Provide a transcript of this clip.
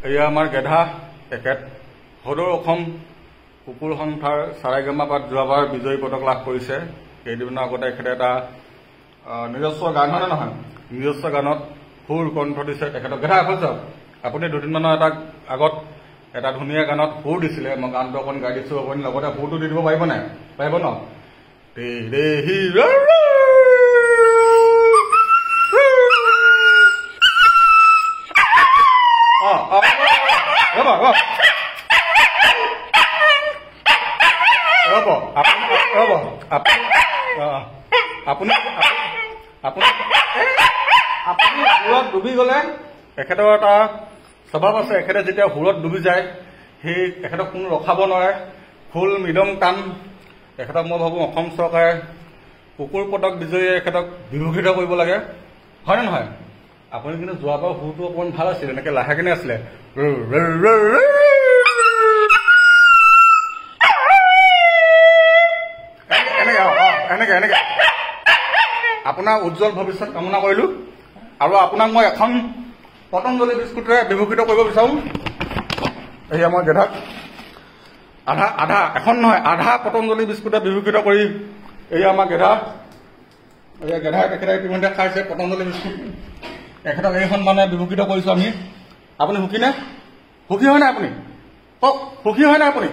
এয়া আমাৰ গেধা একেট সদৌ অসম কুকুৰ সন্থাৰ চাৰাইগামাপাত যোৱাবাৰ বিজয়ী পদক লাভ কৰিছে। কেইদিনমানৰ আগতে এখেতে এটা নিজস্ব গান হয় নহয়, নিজস্ব গানত সুৰ কণ্ঠ দিছে তেখেতক। গেধা এখন চাওক, আপুনি দুদিনমানৰ আগত এটা ধুনীয়া গানত সুৰ দিছিলে। মই গানটো অকণ গাই দিছো, আপুনি লগতে সুৰটো দি দিব পাৰিব নাই? পাৰিব ন? আপুনি সুৰত ডুবি গলে এখেতৰ এটা স্বভাৱ আছে, এখেতে যেতিয়া সুৰত ডুবি যায় সেই এখেতক কোনো ৰখাব নোৱাৰে। ফুল মৃদং টান। এখেতক মই ভাবো অসম চৰকাৰে কুকুৰ পদক বিজয়ীয়ে এখেতক বিভূষিত কৰিব লাগে, হয় নে নহয়? আপুনি কিন্তু যোৱাবাৰ সুৰটো অকণমান ভাল আছিলে, এনেকে লাহে কিনে আছিলে। এনেকে এনেকে আপোনাৰ উজ্জ্বল ভৱিষ্যত কামনা কৰিলো। আৰু আপোনাক মই এখন পতঞ্জলি বিস্কুটেৰে বিভূষিত কৰিব বিচাৰো। এয়া মই গেধাক আধা এখন নহয় আধা পতঞ্জলি বিস্কুটে বিভূষিত কৰি এয়া আমাৰ গেধা। এয়া গেধা তেখেতে ইতিমধ্যে খাইছে পতঞ্জলি বিস্কুট। এখেতক এইখন মানে বিভূষিত কৰিছো আমি। আপুনি সুখী নে? সুখী হয় নাই আপুনি? কওক, সুখী হয় নাই আপুনি?